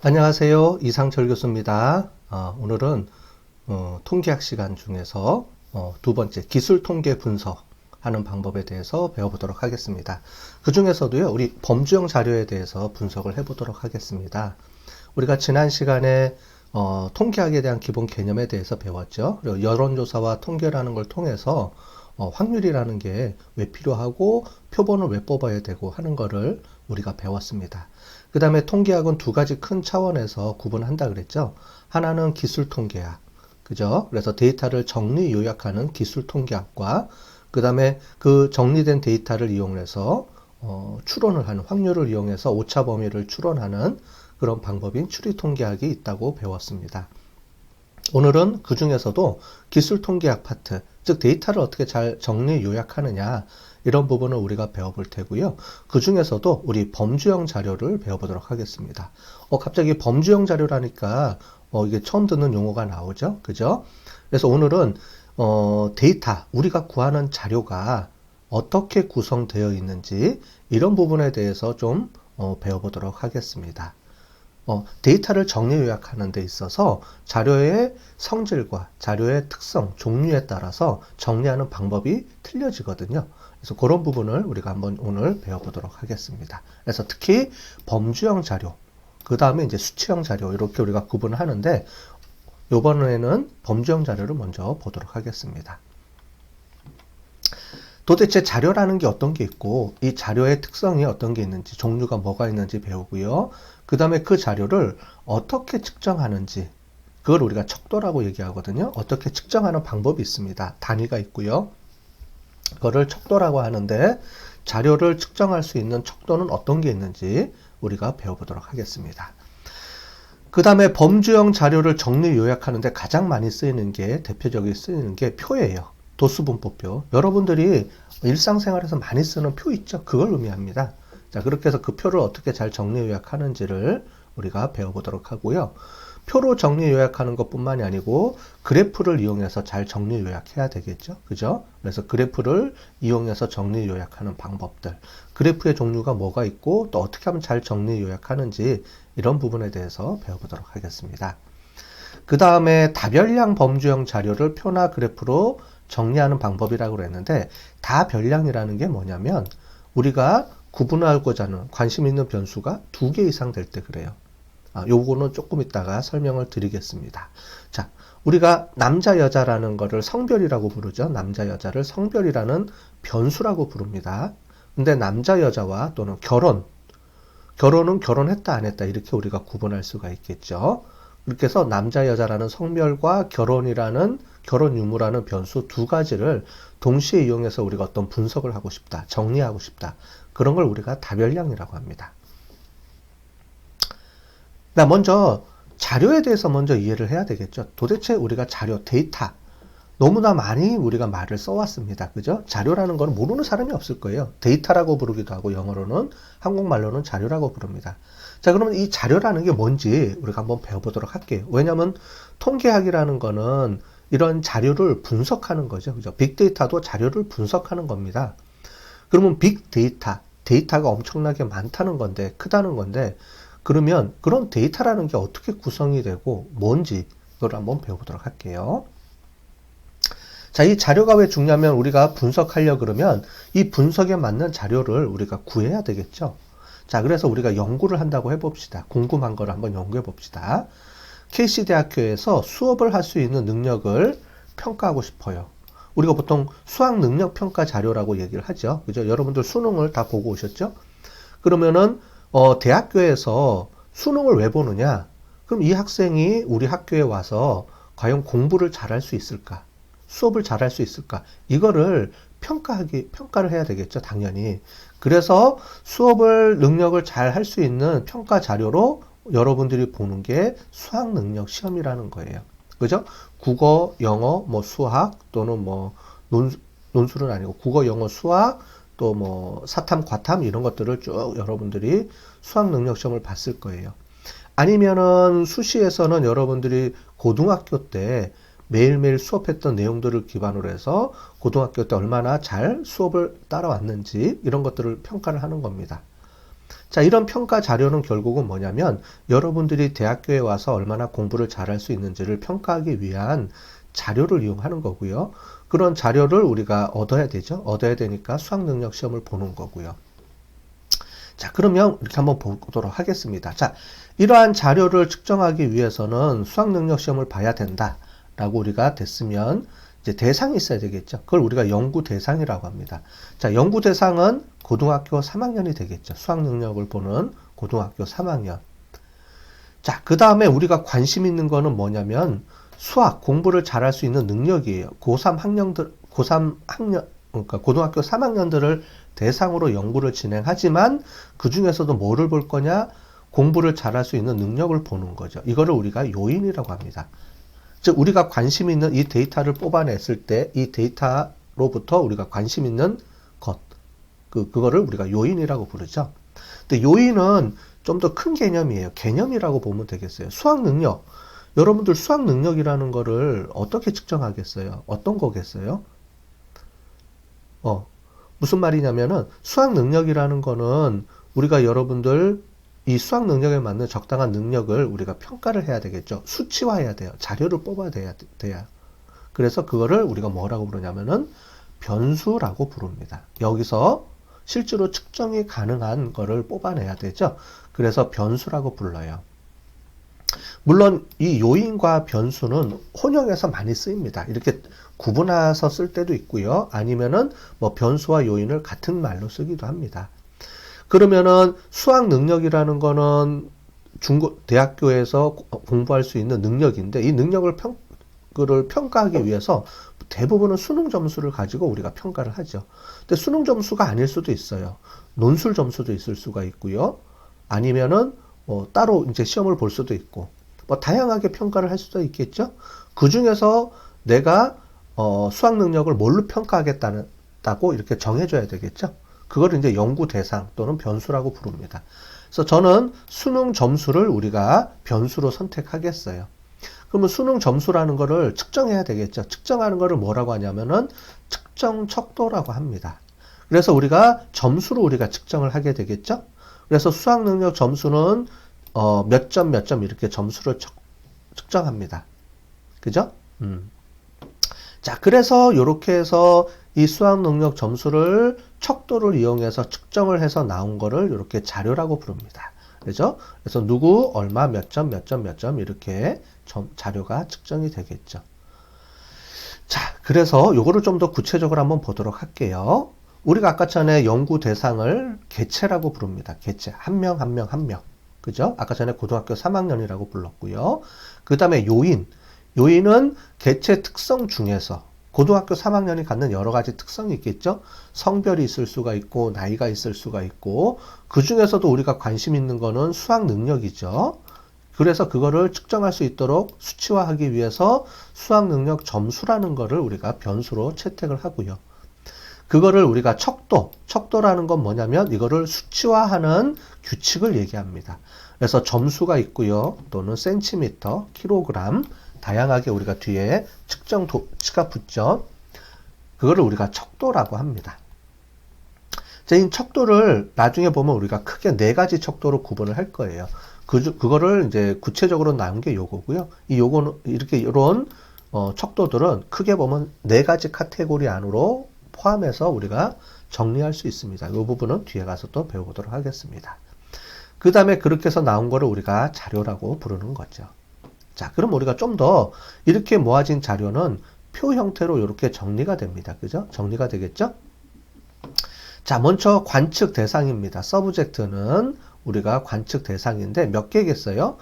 안녕하세요. 이상철 교수입니다. 오늘은 통계학 시간 중에서 두 번째 기술 통계 분석하는 방법에 대해서 배워보도록 하겠습니다. 그 중에서도요, 우리 범주형 자료에 대해서 분석을 해보도록 하겠습니다. 우리가 지난 시간에 통계학에 대한 기본 개념에 대해서 배웠죠. 그리고 여론조사와 통계라는 걸 통해서 확률이라는 게 왜 필요하고 표본을 왜 뽑아야 되고 하는 거를 우리가 배웠습니다. 그 다음에 통계학은 두 가지 큰 차원에서 구분한다 그랬죠. 하나는 기술 통계학, 그죠? 그래서 데이터를 정리 요약하는 기술 통계학과 그 다음에 그 정리된 데이터를 이용해서 추론을 하는 확률을 이용해서 오차 범위를 추론하는 그런 방법인 추리 통계학이 있다고 배웠습니다. 오늘은 그 중에서도 기술 통계학 파트, 즉 데이터를 어떻게 잘 정리 요약하느냐 이런 부분을 우리가 배워볼 테고요. 그 중에서도 우리 범주형 자료를 배워보도록 하겠습니다. 갑자기 범주형 자료라니까 이게 처음 듣는 용어가 나오죠, 그죠? 그래서 오늘은 데이터, 우리가 구하는 자료가 어떻게 구성되어 있는지 이런 부분에 대해서 좀 배워보도록 하겠습니다. 데이터를 정리 요약하는 데 있어서 자료의 성질과 자료의 특성, 종류에 따라서 정리하는 방법이 틀려지거든요. 그래서 그런 부분을 우리가 한번 오늘 배워보도록 하겠습니다. 그래서 특히 범주형 자료, 그 다음에 이제 수치형 자료 이렇게 우리가 구분을 하는데 이번에는 범주형 자료를 먼저 보도록 하겠습니다. 도대체 자료라는 게 어떤 게 있고 이 자료의 특성이 어떤 게 있는지 종류가 뭐가 있는지 배우고요. 그 다음에 그 자료를 어떻게 측정하는지 그걸 우리가 척도라고 얘기하거든요. 어떻게 측정하는 방법이 있습니다. 단위가 있고요. 그거를 척도라고 하는데 자료를 측정할 수 있는 척도는 어떤 게 있는지 우리가 배워보도록 하겠습니다. 그 다음에 범주형 자료를 정리 요약하는데 가장 많이 쓰이는 게 대표적으로 쓰이는 게 표예요. 도수분포표. 여러분들이 일상생활에서 많이 쓰는 표 있죠? 그걸 의미합니다. 자, 그렇게 해서 그 표를 어떻게 잘 정리 요약하는지를 우리가 배워보도록 하고요. 표로 정리 요약하는 것뿐만이 아니고 그래프를 이용해서 잘 정리 요약해야 되겠죠? 그죠? 그래서 그래프를 이용해서 정리 요약하는 방법들, 그래프의 종류가 뭐가 있고 또 어떻게 하면 잘 정리 요약하는지 이런 부분에 대해서 배워보도록 하겠습니다. 그 다음에 다별량 범주형 자료를 표나 그래프로 정리하는 방법이라고 그랬는데 다별량이라는 게 뭐냐면 우리가 구분하고자 하는 관심 있는 변수가 2개 이상 될 때 그래요. 요거는 조금 이따가 설명을 드리겠습니다. 자, 우리가 남자 여자라는 거를 성별이라고 부르죠. 남자 여자를 성별이라는 변수라고 부릅니다. 근데 남자 여자와 또는 결혼은 결혼했다 안 했다 이렇게 우리가 구분할 수가 있겠죠. 그렇게 해서 남자 여자라는 성별과 결혼 유무라는 변수 두 가지를 동시에 이용해서 우리가 어떤 분석을 하고 싶다, 정리하고 싶다. 그런 걸 우리가 다별량이라고 합니다. 먼저 자료에 대해서 먼저 이해를 해야 되겠죠. 도대체 우리가 자료, 데이터 너무나 많이 우리가 말을 써왔습니다. 그죠? 자료라는 건 모르는 사람이 없을 거예요. 데이터라고 부르기도 하고 영어로는 한국말로는 자료라고 부릅니다. 자, 그러면 이 자료라는 게 뭔지 우리가 한번 배워보도록 할게요. 왜냐하면 통계학이라는 거는 이런 자료를 분석하는 거죠. 그죠? 빅데이터도 자료를 분석하는 겁니다. 그러면 빅데이터, 데이터가 엄청나게 많다는 건데, 크다는 건데, 그러면 그런 데이터라는 게 어떻게 구성이 되고 뭔지 그걸 한번 배워보도록 할게요. 자, 이 자료가 왜 중요하면 우리가 분석하려 그러면 이 분석에 맞는 자료를 우리가 구해야 되겠죠. 자, 그래서 우리가 연구를 한다고 해봅시다. 궁금한 걸 한번 연구해 봅시다. KC대학교에서 수업을 할 수 있는 능력을 평가하고 싶어요. 우리가 보통 수학 능력 평가 자료라고 얘기를 하죠. 그죠? 여러분들 수능을 다 보고 오셨죠? 그러면은 대학교에서 수능을 왜 보느냐? 그럼 이 학생이 우리 학교에 와서 과연 공부를 잘할 수 있을까? 수업을 잘할 수 있을까? 이거를 평가를 해야 되겠죠, 당연히. 그래서 능력을 잘 할 수 있는 평가 자료로 여러분들이 보는 게 수학 능력 시험이라는 거예요. 그죠? 국어, 영어, 수학 또는 논술은 아니고 국어, 영어, 수학 또 사탐, 과탐 이런 것들을 쭉 여러분들이 수학 능력 시험을 봤을 거예요. 아니면은 수시에서는 여러분들이 고등학교 때 매일매일 수업했던 내용들을 기반으로 해서 고등학교 때 얼마나 잘 수업을 따라왔는지 이런 것들을 평가를 하는 겁니다. 자, 이런 평가 자료는 결국은 뭐냐면 여러분들이 대학교에 와서 얼마나 공부를 잘할 수 있는지를 평가하기 위한 자료를 이용하는 거고요. 그런 자료를 우리가 얻어야 되죠. 얻어야 되니까 수학 능력 시험을 보는 거고요. 자, 그러면 이렇게 한번 보도록 하겠습니다. 자, 이러한 자료를 측정하기 위해서는 수학 능력 시험을 봐야 된다라고 우리가 됐으면 이제 대상이 있어야 되겠죠. 그걸 우리가 연구 대상이라고 합니다. 자, 연구 대상은 고등학교 3학년이 되겠죠. 수학 능력을 보는 고등학교 3학년. 자, 그 다음에 우리가 관심 있는 거는 뭐냐면 수학 공부를 잘할 수 있는 능력이에요. 고3 학년들, 고3 학년, 그러니까 고등학교 3학년들을 대상으로 연구를 진행하지만 그 중에서도 뭐를 볼 거냐? 공부를 잘할 수 있는 능력을 보는 거죠. 이거를 우리가 요인이라고 합니다. 즉 우리가 관심 있는 이 데이터를 뽑아냈을 때 이 데이터로부터 우리가 관심 있는 것, 그거를 우리가 요인이라고 부르죠. 근데 요인은 좀 더 큰 개념이에요. 개념이라고 보면 되겠어요. 수학 능력. 여러분들 수학 능력이라는 거를 어떻게 측정하겠어요? 어떤 거겠어요? 무슨 말이냐면은 수학 능력이라는 거는 우리가 여러분들 이 수학 능력에 맞는 적당한 능력을 우리가 평가를 해야 되겠죠. 수치화해야 돼요. 자료를 뽑아야 돼요. 그래서 그거를 우리가 뭐라고 부르냐면은 변수라고 부릅니다. 여기서 실제로 측정이 가능한 거를 뽑아내야 되죠. 그래서 변수라고 불러요. 물론 이 요인과 변수는 혼용해서 많이 쓰입니다. 이렇게 구분해서 쓸 때도 있고요. 아니면은 뭐 변수와 요인을 같은 말로 쓰기도 합니다. 그러면은 수학 능력이라는 거는 대학교에서 공부할 수 있는 능력인데 이 능력을 평가하기 위해서 대부분은 수능 점수를 가지고 우리가 평가를 하죠. 근데 수능 점수가 아닐 수도 있어요. 논술 점수도 있을 수가 있고요. 아니면은 따로 이제 시험을 볼 수도 있고 뭐 다양하게 평가를 할 수도 있겠죠. 그 중에서 내가 수학 능력을 뭘로 평가하겠다고 이렇게 정해줘야 되겠죠. 그걸 이제 연구 대상 또는 변수라고 부릅니다. 그래서 저는 수능 점수를 우리가 변수로 선택하겠어요. 그러면 수능 점수라는 거를 측정해야 되겠죠. 측정하는 거를 뭐라고 하냐면은 측정 척도라고 합니다. 그래서 우리가 점수로 우리가 측정을 하게 되겠죠. 그래서 수학 능력 점수는 몇 점 몇 점 이렇게 점수를 측정합니다. 그죠? 자, 그래서 이렇게 해서 이 수학 능력 점수를 척도를 이용해서 측정을 해서 나온 거를 이렇게 자료라고 부릅니다. 그죠? 그래서 누구 얼마 몇 점 몇 점 몇 점 이렇게 자료가 측정이 되겠죠. 자, 그래서 요거를 좀 더 구체적으로 한번 보도록 할게요. 우리가 아까 전에 연구 대상을 개체라고 부릅니다. 개체. 한 명, 한 명, 한 명. 그죠? 아까 전에 고등학교 3학년이라고 불렀고요. 그 다음에 요인. 요인은 개체 특성 중에서 고등학교 3학년이 갖는 여러 가지 특성이 있겠죠? 성별이 있을 수가 있고, 나이가 있을 수가 있고, 그 중에서도 우리가 관심 있는 거는 수학 능력이죠. 그래서 그거를 측정할 수 있도록 수치화하기 위해서 수학 능력 점수라는 거를 우리가 변수로 채택을 하고요. 그거를 우리가 척도라는 건 뭐냐면 이거를 수치화하는 규칙을 얘기합니다. 그래서 점수가 있고요. 또는 센티미터, 킬로그램, 다양하게 우리가 뒤에 측정 도치가 붙죠. 그거를 우리가 척도라고 합니다. 자, 이 척도를 나중에 보면 우리가 크게 4가지 척도로 구분을 할 거예요. 그거를 이제 구체적으로 나온 게 요거고요. 요거는 이렇게 이런 척도들은 크게 보면 4가지 카테고리 안으로 포함해서 우리가 정리할 수 있습니다. 이 부분은 뒤에 가서 또 배워보도록 하겠습니다. 그 다음에 그렇게 해서 나온 거를 우리가 자료라고 부르는 거죠. 자, 그럼 우리가 좀 더 이렇게 모아진 자료는 표 형태로 이렇게 정리가 됩니다. 그죠? 정리가 되겠죠? 자, 먼저 관측 대상입니다. 서브젝트는 우리가 관측 대상인데 몇 개겠어요?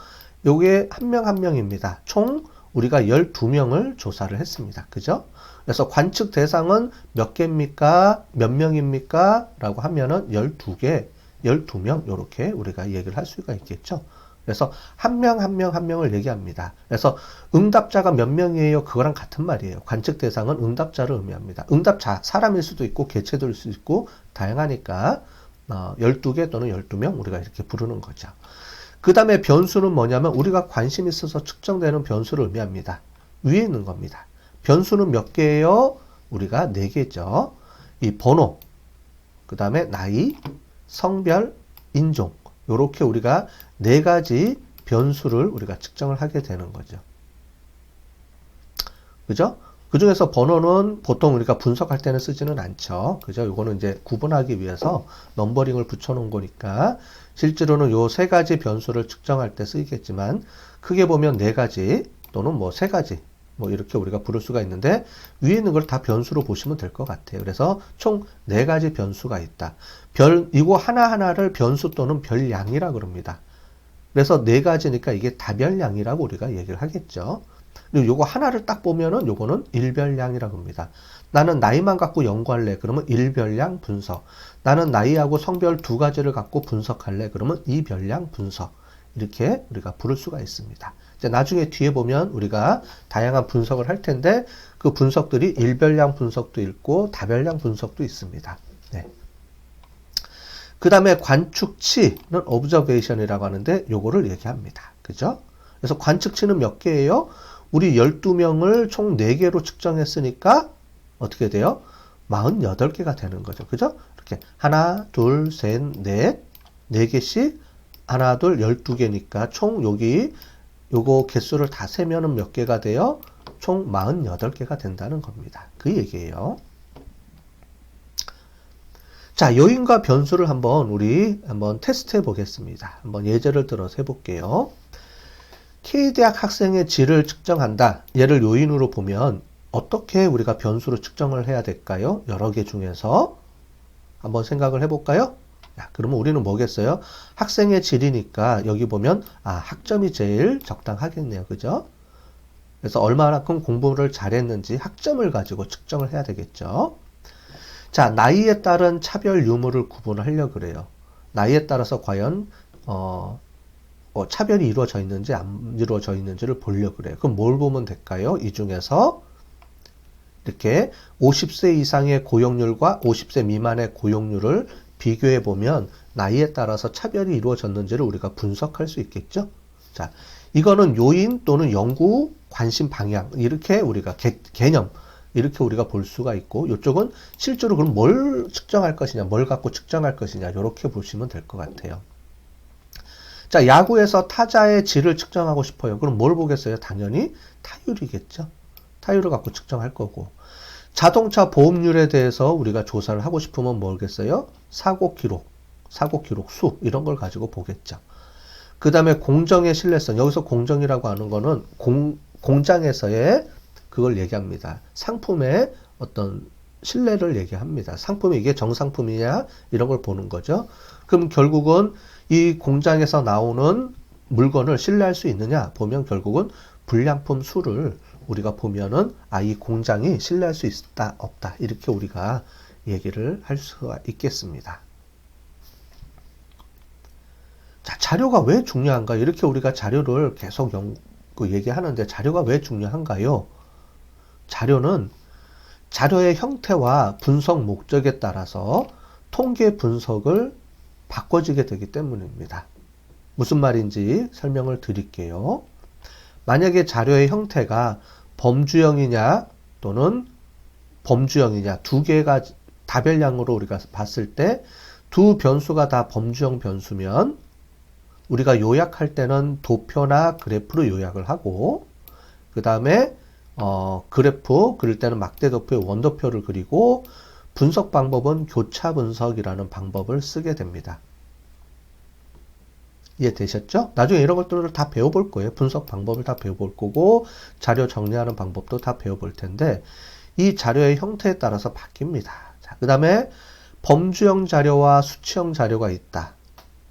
요게 한 명 한 명입니다. 총 우리가 12명을 조사를 했습니다. 그죠? 그래서 관측 대상은 몇 개입니까? 몇 명입니까? 라고 하면은 12개, 12명 이렇게 우리가 얘기를 할 수가 있겠죠. 그래서 한 명 한 명 한 명을 얘기합니다. 그래서 응답자가 몇 명이에요? 그거랑 같은 말이에요. 관측 대상은 응답자를 의미합니다. 응답자, 사람일 수도 있고 개체될 수도 있고 다양하니까 12개 또는 12명 우리가 이렇게 부르는 거죠. 그 다음에 변수는 뭐냐면 우리가 관심 있어서 측정되는 변수를 의미합니다. 위에 있는 겁니다. 변수는 몇 개예요? 우리가 4개죠. 이 번호, 그 다음에 나이, 성별, 인종, 요렇게 우리가 네 가지 변수를 우리가 측정을 하게 되는 거죠. 그죠? 그 중에서 번호는 보통 우리가 분석할 때는 쓰지는 않죠. 그죠? 요거는 이제 구분하기 위해서 넘버링을 붙여놓은 거니까 실제로는 요 세 가지 변수를 측정할 때 쓰이겠지만 크게 보면 네 가지 또는 뭐 세 가지 뭐 이렇게 우리가 부를 수가 있는데 위에 있는 걸 다 변수로 보시면 될 것 같아요. 그래서 총 네 가지 변수가 있다. 이거 하나하나를 변수 또는 별량이라 그럽니다. 그래서 네 가지니까 이게 다별량이라고 우리가 얘기를 하겠죠. 그리고 요거 하나를 딱 보면은 요거는 일별량이라고 합니다. 나는 나이만 갖고 연구할래. 그러면 일별량 분석. 나는 나이하고 성별 두 가지를 갖고 분석할래. 그러면 이별량 분석. 이렇게 우리가 부를 수가 있습니다. 이제 나중에 뒤에 보면 우리가 다양한 분석을 할 텐데 그 분석들이 일별량 분석도 있고 다별량 분석도 있습니다. 네. 그 다음에 관측치는 observation이라고 하는데 요거를 얘기합니다. 그죠? 그래서 관측치는 몇 개예요? 우리 12명을 총 4개로 측정했으니까 어떻게 돼요? 48개가 되는 거죠. 그죠? 이렇게 하나, 둘, 셋, 넷, 4개씩 하나, 둘, 12개니까 총 여기 요거 개수를 다 세면은 몇 개가 돼요? 총 48개가 된다는 겁니다. 그 얘기예요. 자, 요인과 변수를 우리 한번 테스트 해 보겠습니다. 한번 예제를 들어서 해볼게요. K대학 학생의 질을 측정한다. 얘를 요인으로 보면 어떻게 우리가 변수로 측정을 해야 될까요? 여러 개 중에서 한번 생각을 해볼까요? 야, 그러면 우리는 뭐겠어요? 학생의 질이니까 여기 보면 학점이 제일 적당하겠네요. 그죠? 그래서 얼마만큼 공부를 잘했는지 학점을 가지고 측정을 해야 되겠죠. 자, 나이에 따른 차별 유무를 구분하려고 그래요. 나이에 따라서 과연 차별이 이루어져 있는지 안 이루어져 있는지를 보려고 그래요. 그럼 뭘 보면 될까요? 이 중에서 이렇게 50세 이상의 고용률과 50세 미만의 고용률을 비교해 보면 나이에 따라서 차별이 이루어졌는지를 우리가 분석할 수 있겠죠. 자, 이거는 요인 또는 연구 관심 방향 이렇게 우리가 개념 이렇게 우리가 볼 수가 있고 이쪽은 실제로 그럼 뭘 측정할 것이냐 뭘 갖고 측정할 것이냐 이렇게 보시면 될 것 같아요. 자, 야구에서 타자의 질을 측정하고 싶어요. 그럼 뭘 보겠어요? 당연히 타율이겠죠. 타율을 갖고 측정할 거고. 자동차 보험률에 대해서 우리가 조사를 하고 싶으면 뭐겠어요? 사고 기록 수 이런 걸 가지고 보겠죠. 그 다음에 공정의 신뢰성. 여기서 공정이라고 하는 거는 공장에서의 그걸 얘기합니다. 상품의 어떤 신뢰를 얘기합니다. 상품이 이게 정상품이냐 이런 걸 보는 거죠. 그럼 결국은 이 공장에서 나오는 물건을 신뢰할 수 있느냐 보면 결국은 불량품 수를 우리가 보면은 이 공장이 신뢰할 수 있다 없다 이렇게 우리가 얘기를 할 수가 있겠습니다. 자, 자료가 왜 중요한가 이렇게 우리가 자료를 계속 얘기하는데 자료가 왜 중요한가요? 자료는 자료의 형태와 분석 목적에 따라서 통계 분석을 바꿔지게 되기 때문입니다. 무슨 말인지 설명을 드릴게요. 만약에 자료의 형태가 범주형이냐 또는 범주형이냐 두 개가 다별량으로 우리가 봤을 때 두 변수가 다 범주형 변수면 우리가 요약할 때는 도표나 그래프로 요약을 하고 그 다음에 그래프 그릴 때는 막대도표의 원도표를 그리고 분석 방법은 교차 분석이라는 방법을 쓰게 됩니다. 이해되셨죠? 나중에 이런 것들을 다 배워볼 거예요. 분석 방법을 다 배워볼 거고 자료 정리하는 방법도 다 배워볼 텐데 이 자료의 형태에 따라서 바뀝니다. 자, 그 다음에 범주형 자료와 수치형 자료가 있다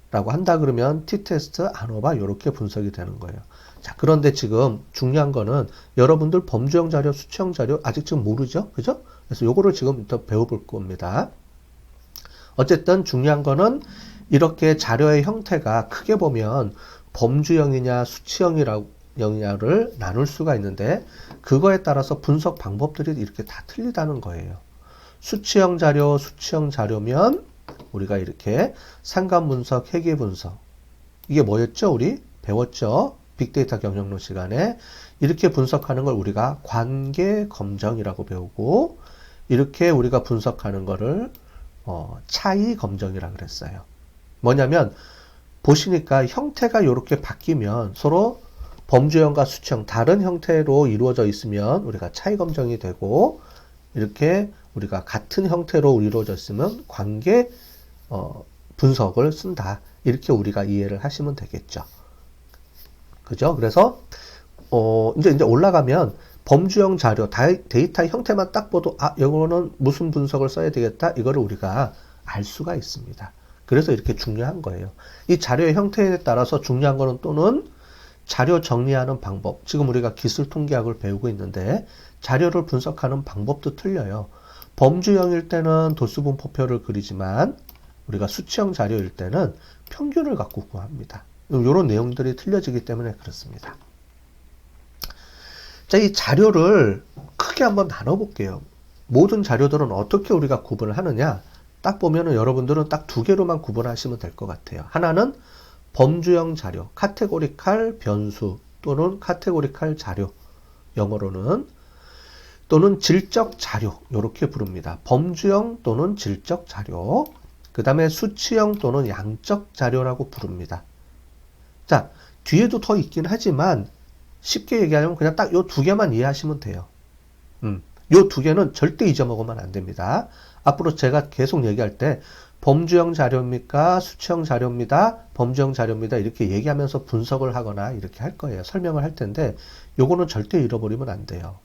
라고 한다 그러면 t-테스트, ANOVA 이렇게 분석이 되는 거예요. 자, 그런데 지금 중요한 거는 여러분들 범주형 자료, 수치형 자료 아직 지금 모르죠? 그죠? 그래서 요거를 지금부터 배워볼 겁니다. 어쨌든 중요한 거는 이렇게 자료의 형태가 크게 보면 범주형이냐 수치형이냐를 나눌 수가 있는데 그거에 따라서 분석 방법들이 이렇게 다 틀리다는 거예요. 수치형 자료, 수치형 자료면 우리가 이렇게 상관 분석, 회계 분석 이게 뭐였죠? 우리 배웠죠? 빅데이터 경영론 시간에 이렇게 분석하는 걸 우리가 관계 검정이라고 배우고 이렇게 우리가 분석하는 거를 차이 검정이라고 그랬어요. 뭐냐면 보시니까 형태가 이렇게 바뀌면 서로 범주형과 수치형 다른 형태로 이루어져 있으면 우리가 차이 검정이 되고, 이렇게 우리가 같은 형태로 이루어져 있으면 관계 분석을 쓴다. 이렇게 우리가 이해를 하시면 되겠죠. 그죠? 그래서 이제 올라가면 범주형 자료, 데이터 형태만 딱 보도 이거는 무슨 분석을 써야 되겠다. 이거를 우리가 알 수가 있습니다. 그래서 이렇게 중요한 거예요. 이 자료의 형태에 따라서 중요한 거는 또는 자료 정리하는 방법. 지금 우리가 기술 통계학을 배우고 있는데 자료를 분석하는 방법도 틀려요. 범주형일 때는 도수분포표를 그리지만 우리가 수치형 자료일 때는 평균을 갖고 구합니다. 이런 내용들이 틀려지기 때문에 그렇습니다. 자, 이 자료를 크게 한번 나눠볼게요. 모든 자료들은 어떻게 우리가 구분을 하느냐? 딱 보면은 여러분들은 딱 두 개로만 구분하시면 될 것 같아요. 하나는 범주형 자료, 카테고리칼 변수 또는 카테고리칼 자료, 영어로는 또는 질적 자료 이렇게 부릅니다. 범주형 또는 질적 자료, 그 다음에 수치형 또는 양적 자료라고 부릅니다. 자, 뒤에도 더 있긴 하지만 쉽게 얘기하면 그냥 딱 요 두 개만 이해하시면 돼요. 요 두 개는 절대 잊어먹으면 안 됩니다. 앞으로 제가 계속 얘기할 때 범주형 자료입니까? 수치형 자료입니다. 범주형 자료입니다. 이렇게 얘기하면서 분석을 하거나 이렇게 할 거예요. 설명을 할 텐데 요거는 절대 잃어버리면 안 돼요.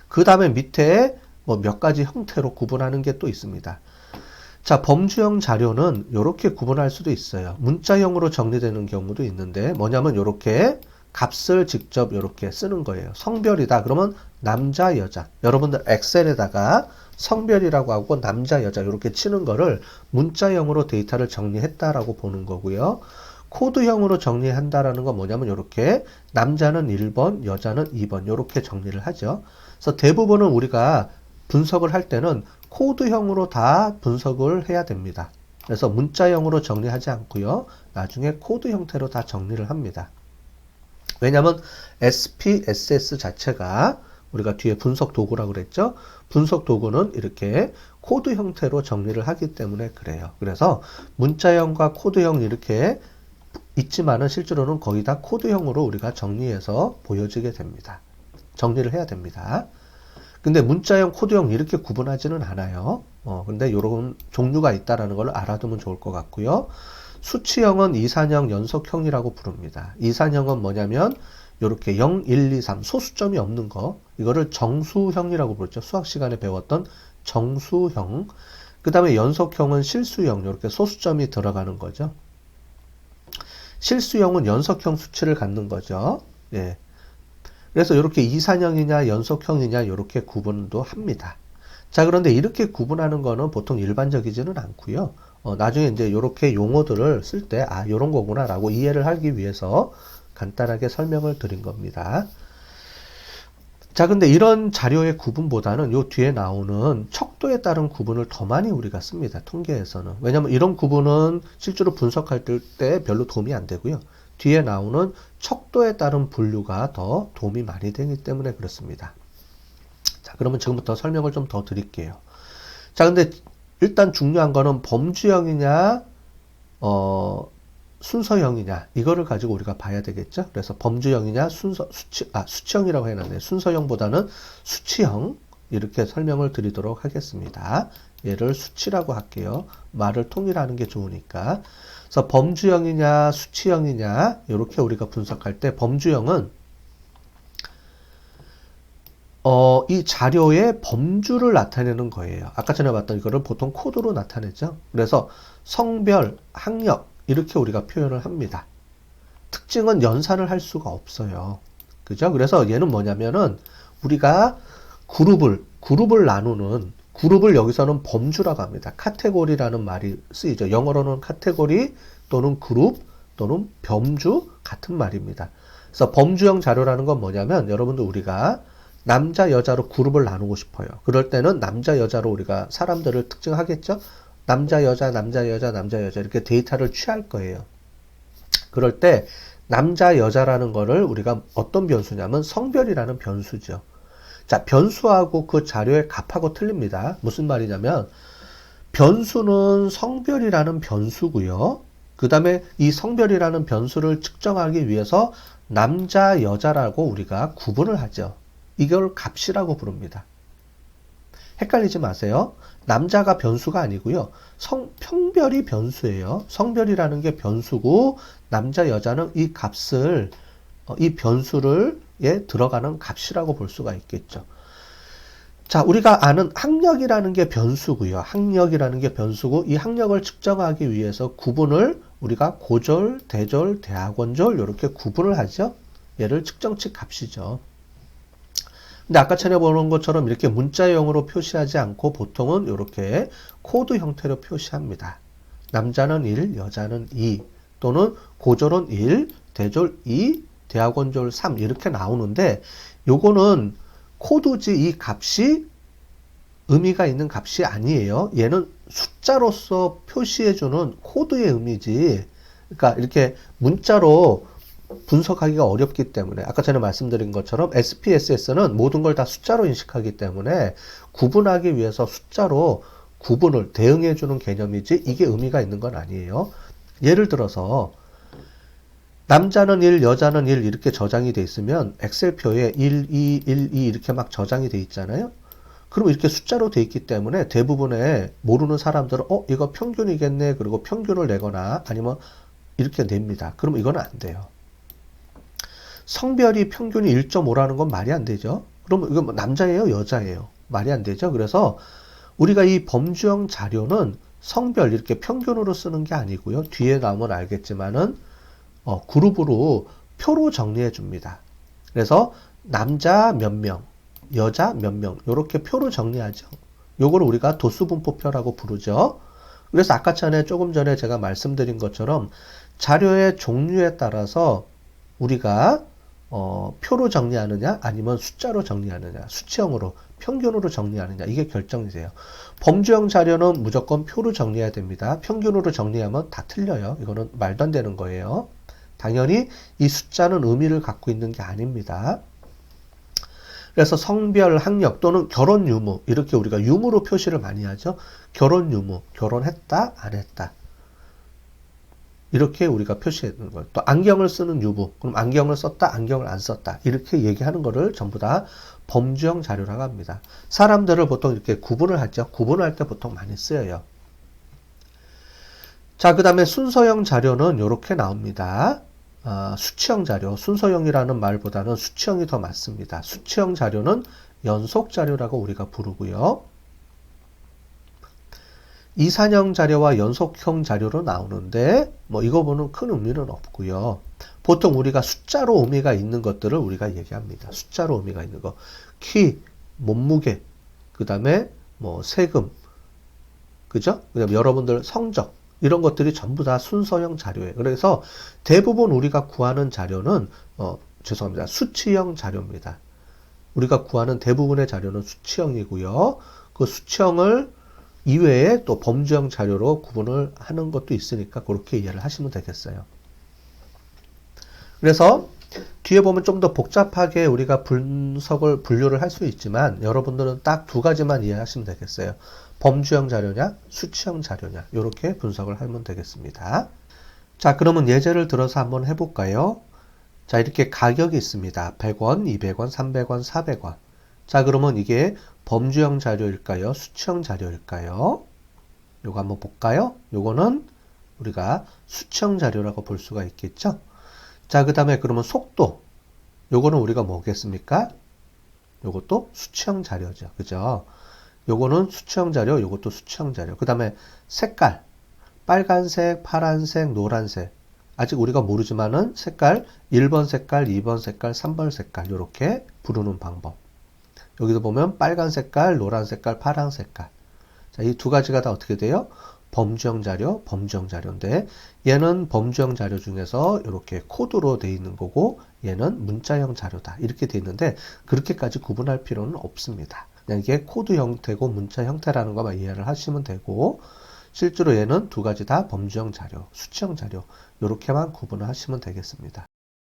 그 다음에 밑에 뭐 몇 가지 형태로 구분하는 게 또 있습니다. 자, 범주형 자료는 이렇게 구분할 수도 있어요. 문자형으로 정리되는 경우도 있는데 뭐냐면 이렇게 값을 직접 이렇게 쓰는 거예요. 성별이다. 그러면 남자, 여자. 여러분들 엑셀에다가 성별이라고 하고 남자, 여자 이렇게 치는 거를 문자형으로 데이터를 정리했다라고 보는 거고요. 코드형으로 정리한다라는 건 뭐냐면 이렇게 남자는 1번, 여자는 2번 이렇게 정리를 하죠. 그래서 대부분은 우리가 분석을 할 때는 코드형으로 다 분석을 해야 됩니다. 그래서 문자형으로 정리하지 않고요. 나중에 코드 형태로 다 정리를 합니다. 왜냐하면 SPSS 자체가 우리가 뒤에 분석 도구라고 그랬죠. 분석 도구는 이렇게 코드 형태로 정리를 하기 때문에 그래요. 그래서 문자형과 코드형 이렇게 있지만은 실제로는 거의 다 코드형으로 우리가 정리해서 보여지게 됩니다. 정리를 해야 됩니다. 근데 문자형, 코드형 이렇게 구분하지는 않아요. 근데 이런 종류가 있다라는 걸 알아두면 좋을 것 같고요. 수치형은 이산형, 연속형이라고 부릅니다. 이산형은 뭐냐면 이렇게 0, 1, 2, 3 소수점이 없는 거, 이거를 정수형이라고 부르죠. 수학 시간에 배웠던 정수형. 그 다음에 연속형은 실수형, 이렇게 소수점이 들어가는 거죠. 실수형은 연속형 수치를 갖는 거죠. 예. 그래서 이렇게 이산형이냐 연속형이냐 이렇게 구분도 합니다. 자, 그런데 이렇게 구분하는 거는 보통 일반적이지는 않고요. 나중에 이제 이렇게 용어들을 쓸 때 이런 거구나 라고 이해를 하기 위해서 간단하게 설명을 드린 겁니다. 자, 근데 이런 자료의 구분보다는 요 뒤에 나오는 척도에 따른 구분을 더 많이 우리가 씁니다. 통계에서는. 왜냐면 이런 구분은 실제로 분석할 때 별로 도움이 안 되고요. 뒤에 나오는 척도에 따른 분류가 더 도움이 많이 되기 때문에 그렇습니다. 자, 그러면 지금부터 설명을 좀 더 드릴게요. 자, 근데 일단 중요한 거는 범주형이냐, 순서형이냐, 이거를 가지고 우리가 봐야 되겠죠? 그래서 범주형이냐, 수치형이라고 해놨네요. 순서형보다는 수치형, 이렇게 설명을 드리도록 하겠습니다. 얘를 수치라고 할게요. 말을 통일하는 게 좋으니까. 그래서 범주형이냐, 수치형이냐, 이렇게 우리가 분석할 때 범주형은 이 자료의 범주를 나타내는 거예요. 아까 전에 봤던 이거를 보통 코드로 나타내죠. 그래서 성별, 학력 이렇게 우리가 표현을 합니다. 특징은 연산을 할 수가 없어요. 그죠? 그래서 얘는 뭐냐면은 우리가 그룹을 나누는 그룹을 여기서는 범주라고 합니다. 카테고리라는 말이 쓰이죠. 영어로는 카테고리 또는 그룹 또는 범주 같은 말입니다. 그래서 범주형 자료라는 건 뭐냐면 여러분들 우리가 남자, 여자로 그룹을 나누고 싶어요. 그럴 때는 남자, 여자로 우리가 사람들을 특징하겠죠? 남자, 여자, 남자, 여자, 남자, 여자 이렇게 데이터를 취할 거예요. 그럴 때 남자, 여자라는 거를 우리가 어떤 변수냐면 성별이라는 변수죠. 자, 변수하고 그 자료의 값하고 틀립니다. 무슨 말이냐면 변수는 성별이라는 변수고요. 그 다음에 이 성별이라는 변수를 측정하기 위해서 남자, 여자라고 우리가 구분을 하죠. 이걸 값이라고 부릅니다. 헷갈리지 마세요. 남자가 변수가 아니고요. 평별이 변수예요. 성별이라는 게 변수고 남자, 여자는 이 값을 이 변수를 들어가는 값이라고 볼 수가 있겠죠. 자, 우리가 아는 학력이라는 게 변수고요. 학력이라는 게 변수고 이 학력을 측정하기 위해서 구분을 우리가 고졸, 대졸, 대학원졸 이렇게 구분을 하죠. 얘를 측정치 값이죠. 근데 아까 전에 보는 것처럼 이렇게 문자형으로 표시하지 않고 보통은 이렇게 코드 형태로 표시합니다. 남자는 1, 여자는 2 또는 고졸은 1, 대졸 2, 대학원졸 3 이렇게 나오는데 요거는 코드지 이 값이 의미가 있는 값이 아니에요. 얘는 숫자로서 표시해주는 코드의 의미지. 그러니까 이렇게 문자로 분석하기가 어렵기 때문에 아까 전에 말씀드린 것처럼 SPSS는 모든 걸 다 숫자로 인식하기 때문에 구분하기 위해서 숫자로 구분을 대응해주는 개념이지 이게 의미가 있는 건 아니에요. 예를 들어서 남자는 1, 여자는 1 이렇게 저장이 돼 있으면 엑셀표에 1, 2, 1, 2 이렇게 막 저장이 돼 있잖아요. 그럼 이렇게 숫자로 돼 있기 때문에 대부분의 모르는 사람들은 이거 평균이겠네 그리고 평균을 내거나 아니면 이렇게 냅니다. 그럼 이건 안 돼요. 성별이 평균이 1.5라는 건 말이 안 되죠. 그럼 이거 남자예요, 여자예요? 말이 안 되죠. 그래서 우리가 이 범주형 자료는 성별 이렇게 평균으로 쓰는 게 아니고요. 뒤에 나오면 알겠지만은 그룹으로 표로 정리해 줍니다. 그래서 남자 몇 명, 여자 몇 명 이렇게 표로 정리하죠. 요거를 우리가 도수분포표라고 부르죠. 그래서 아까 조금 전에 제가 말씀드린 것처럼 자료의 종류에 따라서 우리가 표로 정리하느냐 아니면 숫자로 정리하느냐 수치형으로 평균으로 정리하느냐 이게 결정이 돼요. 범주형 자료는 무조건 표로 정리해야 됩니다. 평균으로 정리하면 다 틀려요. 이거는 말도 안 되는 거예요. 당연히 이 숫자는 의미를 갖고 있는 게 아닙니다. 그래서 성별, 학력 또는 결혼 유무 이렇게 우리가 유무로 표시를 많이 하죠. 결혼 유무, 결혼했다, 안 했다. 이렇게 우리가 표시하는 거예요. 또 안경을 쓰는 유무, 그럼 안경을 썼다, 안경을 안 썼다. 이렇게 얘기하는 거를 전부 다 범주형 자료라고 합니다. 사람들을 보통 이렇게 구분을 하죠. 구분할 때 보통 많이 쓰여요. 자, 그 다음에 순서형 자료는 이렇게 나옵니다. 수치형 자료, 순서형이라는 말보다는 수치형이 더 맞습니다. 수치형 자료는 연속 자료라고 우리가 부르고요. 이산형 자료와 연속형 자료로 나오는데 이거 보는 큰 의미는 없고요. 보통 우리가 숫자로 의미가 있는 것들을 우리가 얘기합니다. 숫자로 의미가 있는 거. 키, 몸무게, 그 다음에 세금, 그죠? 그다음에 여러분들 성적 이런 것들이 전부 다 순서형 자료예요. 그래서 대부분 우리가 구하는 자료는 죄송합니다. 수치형 자료입니다. 우리가 구하는 대부분의 자료는 수치형이고요. 그 수치형을 이외에 또 범주형 자료로 구분을 하는 것도 있으니까 그렇게 이해를 하시면 되겠어요. 그래서 뒤에 보면 좀 더 복잡하게 우리가 분류를 할 수 있지만 여러분들은 딱 두 가지만 이해하시면 되겠어요. 범주형 자료냐, 수치형 자료냐 이렇게 분석을 하면 되겠습니다. 자, 그러면 예제를 들어서 한번 해볼까요? 자, 이렇게 가격이 있습니다. 100원, 200원, 300원, 400원. 자, 그러면 이게 범주형 자료일까요? 수치형 자료일까요? 요거 한번 볼까요? 요거는 우리가 수치형 자료라고 볼 수가 있겠죠? 자, 그 다음에 그러면 속도. 요거는 우리가 뭐겠습니까? 요것도 수치형 자료죠. 그죠? 요거는 수치형 자료, 요것도 수치형 자료. 그 다음에 색깔. 빨간색, 파란색, 노란색. 아직 우리가 모르지만은 색깔, 1번 색깔, 2번 색깔, 3번 색깔. 요렇게 부르는 방법. 여기도 보면 빨간 색깔, 노란 색깔, 파란 색깔. 자, 이 두 가지가 다 어떻게 돼요? 범주형 자료, 범주형 자료인데 얘는 범주형 자료 중에서 이렇게 코드로 돼 있는 거고 얘는 문자형 자료다. 이렇게 돼 있는데 그렇게까지 구분할 필요는 없습니다. 그냥 이게 코드 형태고 문자 형태라는 것만 이해를 하시면 되고 실제로 얘는 두 가지 다 범주형 자료, 수치형 자료 이렇게만 구분을 하시면 되겠습니다.